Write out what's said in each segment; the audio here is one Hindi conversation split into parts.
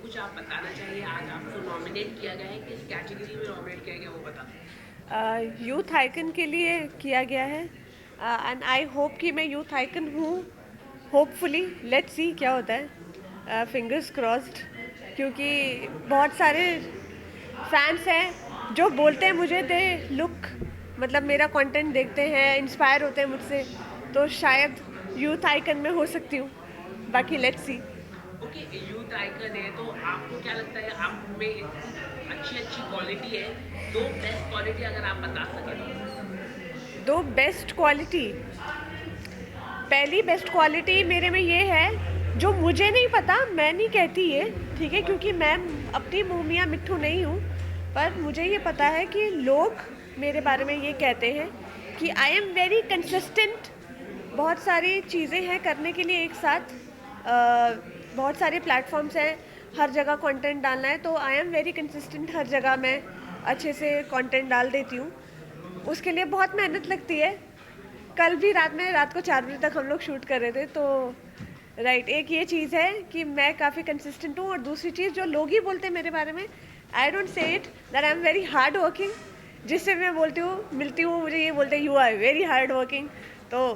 कुछ आप बताना चाहिए, आज आपको नॉमिनेट किया गया है, किस कैटेगरी में नॉमिनेट किया गया वो बता दें। यूथ आइकन के लिए किया गया है एंड आई होप कि मैं यूथ आइकन हूँ। होपफुली लेट्स सी क्या होता है, फिंगर्स क्रॉस्ड, क्योंकि बहुत सारे फैंस हैं जो बोलते हैं मुझे दे लुक, मतलब मेरा कंटेंट देखते हैं, इंस्पायर होते हैं मुझसे, तो शायद यूथ आइकन में हो सकती हूँ। बाकी let's see. Okay, youth icon है तो आपको क्या लगता है आप में इतनी अच्छी अच्छी क्वालिटी है, दो बेस्ट क्वालिटी अगर आप बता सकें तो? दो बेस्ट क्वालिटी, पहली बेस्ट क्वालिटी मेरे में ये है जो मुझे नहीं पता, मैं नहीं कहती ये, ठीक है, क्योंकि मैं अपनी मुँह मियाँ मिट्ठू नहीं हूँ, पर मुझे ये पता है कि लोग मेरे बारे में ये कहते हैं कि आई एम वेरी कंसिस्टेंट। बहुत सारी चीज़ें हैं करने के लिए एक साथ, बहुत सारे प्लेटफॉर्म्स हैं, हर जगह कंटेंट डालना है, तो आई एम वेरी कंसिस्टेंट, हर जगह मैं अच्छे से कंटेंट डाल देती हूँ। उसके लिए बहुत मेहनत लगती है। कल भी रात को 4 बजे तक हम लोग शूट कर रहे थे, तो राइट, एक ये चीज़ है कि मैं काफ़ी कंसिस्टेंट हूँ, और दूसरी चीज़ जो लोग ही बोलते हैं मेरे बारे में, I don't say it that I am very hard working. जिससे मैं बोलती हूँ, मिलती हूँ, मुझे ये बोलते हैं you are very hard working. तो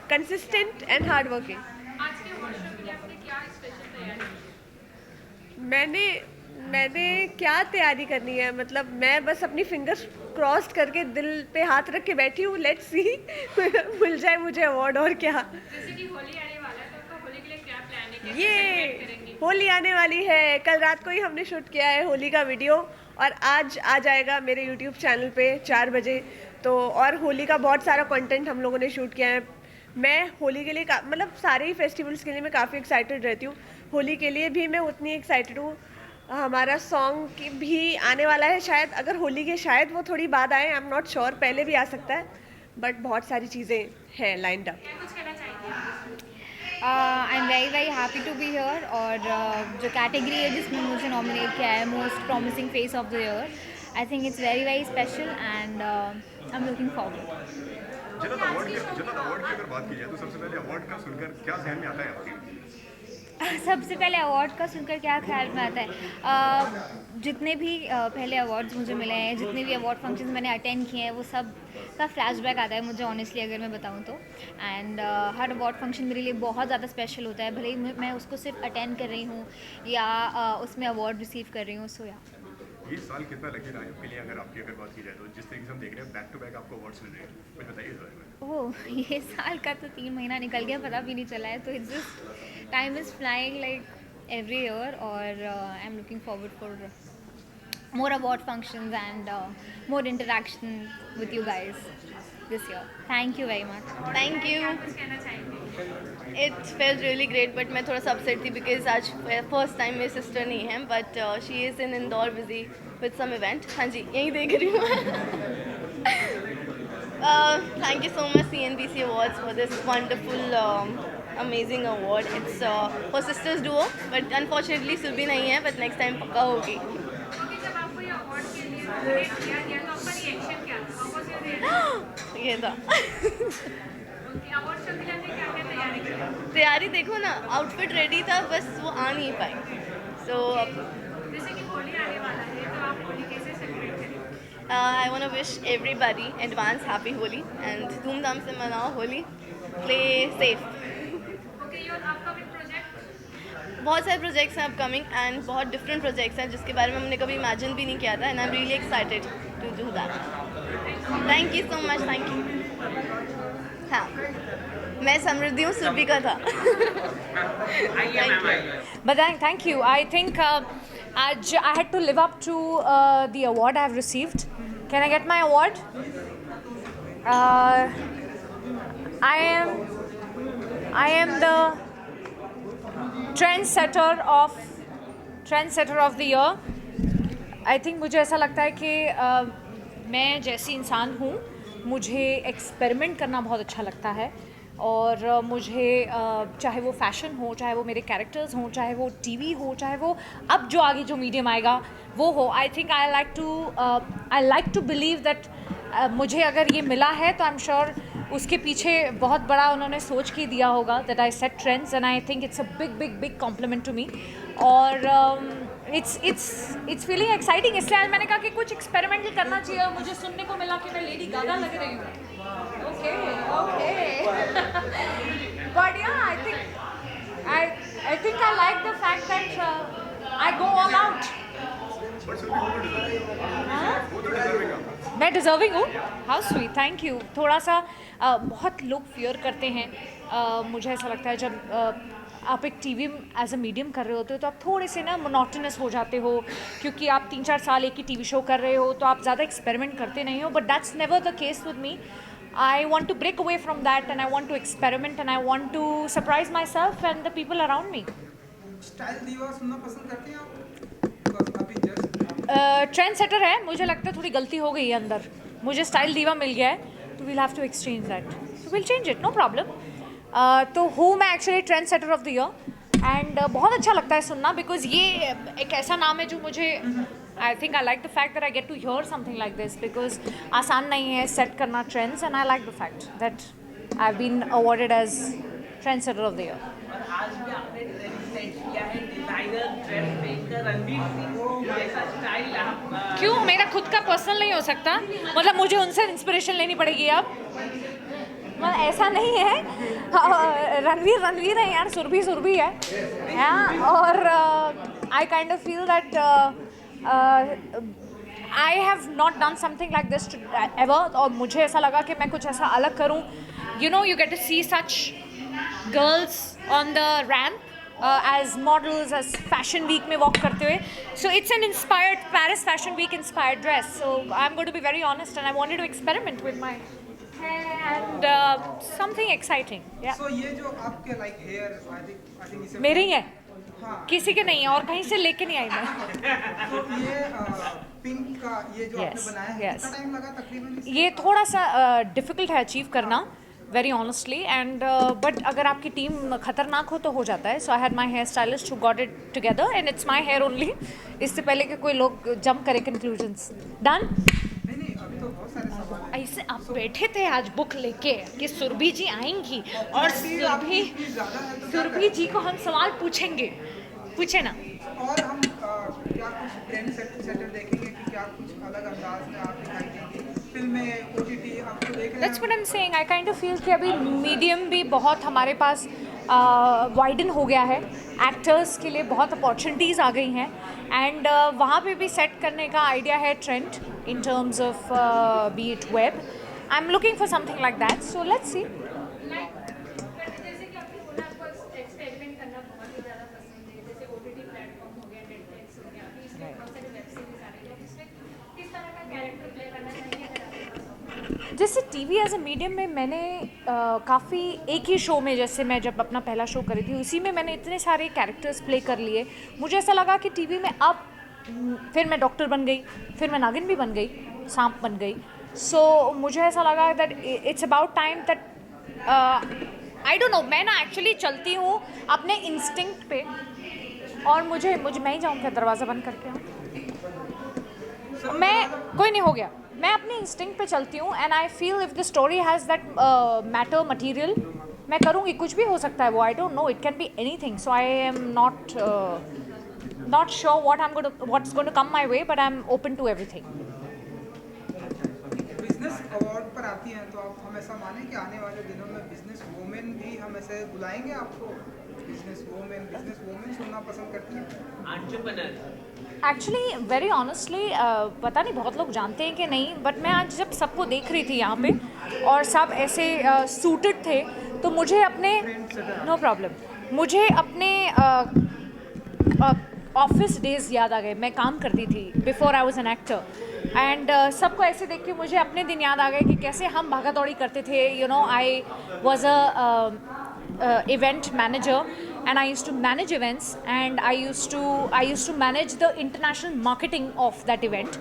कंसिस्टेंट एंड हार्ड वर्किंग। आज के वर्कशॉप के लिए आपने क्या स्पेशल तैयारी की? मैंने मैंने क्या तैयारी करनी है, मतलब मैं बस अपनी फिंगर्स क्रॉस्ड करके दिल पे हाथ रख के बैठी हूँ, लेट्स सी मिल जाए मुझे अवार्ड, और क्या। जैसे कि होली आने वाला है, तो आपका होली के लिए क्या प्लान है, कैसे ये सेलिब्रेट करेंगे? होली आने वाली है, कल रात को ही हमने शूट किया है होली का वीडियो, और आज आ जाएगा मेरे यूट्यूब चैनल पे 4 बजे। तो और होली का बहुत सारा कंटेंट हम लोगों ने शूट किया है। मैं होली के लिए मतलब सारे ही फेस्टिवल्स के लिए मैं काफ़ी एक्साइटेड रहती हूँ, होली के लिए भी मैं उतनी एक्साइटेड हूँ। हमारा सॉन्ग भी आने वाला है शायद, अगर होली के शायद वो थोड़ी बाद आए, आई एम नॉट श्योर, पहले भी आ सकता है, बट बहुत सारी चीज़ें हैं लाइंड अप। क्या कुछ कहना चाहेंगे आप? I am very very happy to be here. और जो कैटेगरी है जिसमें मुझे नॉमिनेट किया है, most promising face of the year, I think it's very very special and I am looking forward. Jannat award की अगर बात की जाए तो सबसे पहले अवार्ड का सुनकर क्या ज़हन में आता है आपके? सबसे पहले अवार्ड का सुनकर क्या ख्याल में आता है, जितने भी पहले अवार्ड्स मुझे मिले हैं, जितने भी अवार्ड फंक्शंस मैंने अटेंड किए हैं, वो सब का फ्लैशबैक आता है मुझे, ऑनेस्टली अगर मैं बताऊं तो। एंड हर अवार्ड फंक्शन मेरे लिए बहुत ज़्यादा स्पेशल होता है, भले ही मैं उसको सिर्फ अटेंड कर रही हूँ या उसमें अवार्ड रिसीव कर रही हूँ। सो या ये साल कितना लकी रहा है आपके लिए, अगर आपकी अगर बात की जाए तो जिस तरीके से हम देख रहे हैं बैक टू बैक आपको अवार्ड्स मिल रहे हैं, कुछ बताइए इस बारे में। ओह, ये साल का तो 3 महीना निकल गया, पता भी नहीं चला है। तो it's just time is flying like every year, और I am looking forward for more award functions and more interaction with you guys this year. Thank you very much. Thank you. क्या कुछ कहना चाहेंगे? It felt really great, but मैं थोड़ा सा अपसेट थी बिकॉज आज फर्स्ट टाइम मेरी सिस्टर नहीं है, but she is in Indore busy with some event. हाँ जी, यहीं देख रही हूँ। Thank you so much CNBC awards for this wonderful amazing award. It's for sisters duo, but unfortunately Subi नहीं है, बट नेक्स्ट टाइम पक्का होगी। क्योंकि जब आपको ये अवार्ड के लिए नॉमिनेट किया गया, तो आपका रिएक्शन क्या था? What was your reaction? ये था। ओके, अवार्ड शो के लिए आपने क्या क्या तैयारी की? तैयारी देखो ना, आउटफिट रेडी था, बस वो आ नहीं पाई। सो जैसे कि होली आने वाला है, तो आप होली कैसे सेलिब्रेट करेंगे? I want to wish everybody advance happy Holi and धूमधाम से मनाओ Holi, play safe. Okay, your upcoming project? बहुत सारे प्रोजेक्ट्स हैं अपकमिंग एंड बहुत डिफरेंट प्रोजेक्ट्स हैं जिसके बारे में हमने कभी इमेजिन भी नहीं किया था, and I am really excited to do that. Thank you so much, thank you. हाँ, मैं समृद्धि हूँ, सुरभि का था। आइए मैम, आइए। But thank you. I think I had to live up to the award I have received. Can I get my award? I am the trendsetter of the year. I think मुझे ऐसा लगता है कि मैं जैसी इंसान हूँ, मुझे एक्सपेरिमेंट करना बहुत अच्छा लगता है, और मुझे चाहे वो फैशन हो, चाहे वो मेरे कैरेक्टर्स हों, चाहे वो टीवी हो, चाहे वो अब जो आगे जो मीडियम आएगा वो हो, I think I like to believe that मुझे अगर ये मिला है तो आई एम श्योर उसके पीछे बहुत बड़ा उन्होंने सोच के दिया होगा, that I set trends, and I think it's a big big big compliment to me. और इट्स फीलिंग एक्साइटिंग, इसलिए आज मैंने कहा कि कुछ एक्सपेरिमेंटल करना चाहिए और मुझे सुनने को मिला कि मैं लेडी गागा लग रही हूँ. ओके बट या आई think I like the fact that I go all out. मैं डिजर्विंग हूँ. How sweet, thank you. थोड़ा सा बहुत लोग फियर करते हैं. मुझे ऐसा लगता है जब आप एक टीवी एज अ मीडियम कर रहे होते हो तो आप थोड़े से ना मोनोटोनस हो जाते हो, क्योंकि आप 3-4 साल एक ही टीवी शो कर रहे हो तो आप ज़्यादा एक्सपेरिमेंट करते नहीं हो. But that's never the case with me. I want to break away from that and I want to experiment and I want to surprise myself and the people around me. Style दीवा सुनना पसंद करते हैं आप? Because अभी just ट्रेंड सेटर है, मुझे लगता है थोड़ी गलती हो गई है अंदर. मुझे स्टाइल दीवा मिल गया है तो we'll have to exchange that. So we'll change it, no problem. तो हूँ मैं actually trend setter of the year and बहुत अच्छा लगता है सुनना, बिकॉज ये एक ऐसा नाम है जो मुझे I think I like the fact that I get to hear something like this, because आसान नहीं है सेट करना trends and I like the fact that I have been awarded as trend setter of the year. और आज भी आपने ट्रेंड सेट किया है, designer dress maker Ranveer Singh जैसा स्टाइल आप क्यों मेरा खुद का पर्सनल नहीं हो सकता? मतलब मुझे उनसे इंस्पिरेशन लेनी पड़ेगी अब? मतलब ऐसा नहीं है. रणवीर है यार, सुरभि है. और I kind of feel that I have not done something like this ever. और मुझे ऐसा लगा कि मैं कुछ ऐसा अलग करूं. You know, you get to see such girls on the ramp as models, as fashion week में वॉक करते हुए. So it's an inspired Paris fashion week inspired dress. So I am going to be very honest and I wanted to experiment with my and something exciting. Yeah. So ये जो आपके like hair, I think इसे मेरे ही है, हाँ. किसी के नहीं है और कहीं से लेके नहीं आई मैं. तो ये पिंक का ये जो Yes, आपने बनाया है, yes. कितना टाइम लगा तकरीबन इसे? ये थोड़ा सा डिफ़िकल्ट है अचीव करना, वेरी ऑनेस्टली. एंड बट अगर आपकी टीम खतरनाक हो तो हो जाता है. So I had my hair stylist who got it together and it's my hair only. इससे पहले कि कोई लोग जंप करे कंक्लूजन्स. डन. नहीं अभी तो बहुत सारे सवाल हैं. ऐसे आप बैठे थे आज बुक लेके कि सुरभि जी आएंगी और सुरभि जी को हम सवाल पूछेंगे. पूछे ना. और हम क्या कुछ ट्रेंड सेटर देखेंगे कि क्या कुछ अलग अंदाज में आप दिखाई देंगे फिल्में, OTT आपको देख रहे That's what I'm saying. I kind of feel कि अभी मीडियम भी बहुत हमारे पास वाइडन हो गया है. एक्टर्स के लिए बहुत अपॉर्चुनिटीज़ आ गई हैं एंड वहाँ पे भी सेट करने का आइडिया है trend in terms of B it web. I am looking for something like that. So let's see. जैसे कि आपने बोला आपको एक्सपेरिमेंट करना बहुत ही ज़्यादा पसंद है, जैसे OTT प्लेटफॉर्म हो गया, नेटफ्लिक्स हो गया, अभी इसमें बहुत सारे वेब सीरीज आ रही है, इसमें किस तरह का कैरेक्टर प्ले करना चाहिए अगर आपके पास हो? जैसे टीवी एज अ मीडियम में मैंने काफ़ी एक ही शो में, जैसे मैं जब अपना पहला शो करी थी उसी में मैंने इतने सारे कैरेक्टर्स प्ले कर लिए. मुझे ऐसा लगा कि टीवी में अब फिर मैं डॉक्टर बन गई, फिर मैं नागिन भी बन गई, सांप बन गई. सो मुझे ऐसा लगा that it's about time that I don't no. मैं ना एक्चुअली चलती हूँ अपने इंस्टिंक्ट पे और मुझे मैं ही जाऊँ क्या दरवाज़ा बंद करके? मैं कोई नहीं हो गया. मैं अपने इंस्टिंक्ट पे चलती हूँ and I feel if the story has that matter material मैं करूँगी. कुछ भी हो सकता है वो, आई don't no, it can be anything. So I M not sure what's going to come my way, but I'm open to everything. Business award पर आती हैं तो आप हम ऐसा माने कि आने वाले दिनों में बिजनेस वुमेन भी हम ऐसे बुलाएंगे आपको? बिजनेस वुमेन सुनना पसंद करती हैं? एंटरप्रेन्योर एक्चुअली वेरी ऑनेस्टली पता नहीं बहुत लोग जानते हैं कि नहीं, बट मैं आज जब सबको देख रही थी यहाँ पे और सब ऐसे सूटेड थे तो मुझे अपने नो प्रॉब्लम मुझे अपने ऑफिस डेज याद आ गए. मैं काम करती थी before I was an actor and सबको ऐसे देख के मुझे अपने दिन याद आ गए कि कैसे हम भागा दौड़ी करते थे. You know, I was a event manager and I used to manage events and I used to manage the international marketing of that event.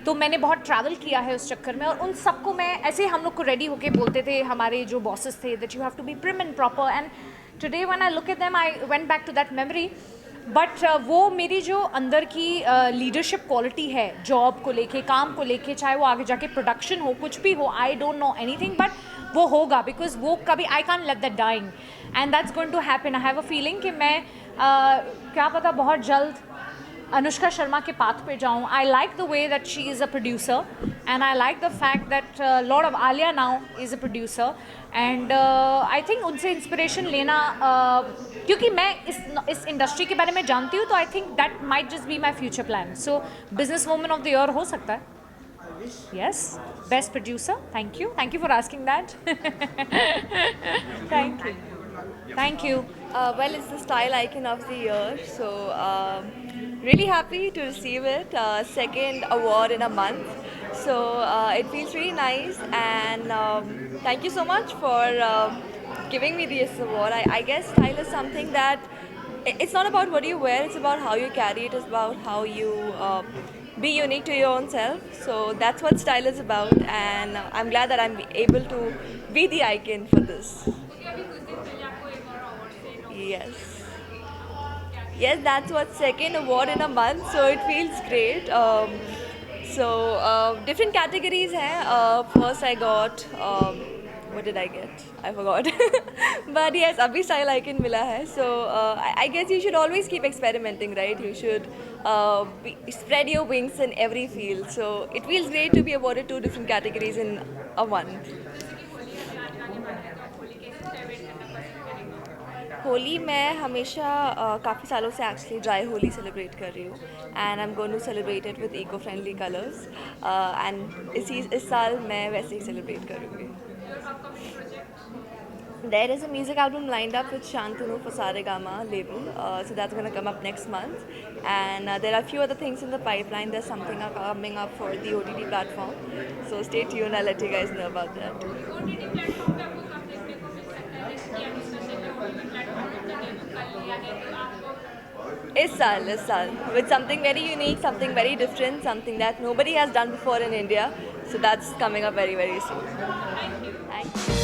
तो मैंने बहुत ट्रैवल किया है उस चक्कर में और उन सबको मैं ऐसे हम लोग को रेडी होके बोलते थे हमारे जो बॉसेस थे that you have to be prim and proper. and today when I look at them I went back to that memory. But वो मेरी जो अंदर की लीडरशिप क्वालिटी है जॉब को लेके, काम को लेके, चाहे वो आगे जाके प्रोडक्शन हो, कुछ भी हो, I don't know anything, but वो होगा बिकॉज वो कभी I can't let that dying and that's going to happen. I have a feeling कि मैं क्या पता बहुत जल्द अनुष्का शर्मा के पाथ पे जाऊँ. I like the way that she is a producer, and I like the fact that lot of Alia now is a producer, and I think उनसे इंस्पिरेशन लेना क्योंकि मैं इस इंडस्ट्री के बारे में जानती हूँ, तो I think that might just be my future plan. So business woman of the year हो सकता है. Yes, best producer. Thank you. Thank you for asking that. Thank you. Thank you. Well, it's the style icon of the year, so really happy to receive it. Second award in a month, so it feels really nice, and thank you so much for giving me this award. I guess style is something that it's not about what you wear; it's about how you carry it. It's about how you be unique to your own self. So that's what style is about, and I'm glad that I'm able to be the icon for this. Yes. Yes, that's what second award in a month, so it feels great. Different categories hai. First I got what did I get? I forgot. But yes, abhi style icon mila hai. So I guess you should always keep experimenting, right? You should spread your wings in every field. So it feels great to be awarded 2 different categories in a month. Holi मैं हमेशा काफ़ी सालों से एक्चुअली ड्राई होली सेलिब्रेट कर रही हूँ, and I am going to celebrate it with eco friendly colours, एंड इस साल मैं वैसे ही सेलिब्रेट करूँगी. There is a music album lined up with Shantanu for Saregama label, so that's going to come up next month, and there are a few other things in the pipeline. There's something coming up for the OTT platform, so stay tuned. I'll let you guys know about that. इस साल with something very unique, something very different, something that nobody has done before in India, so that's coming up very, very soon. Thank you.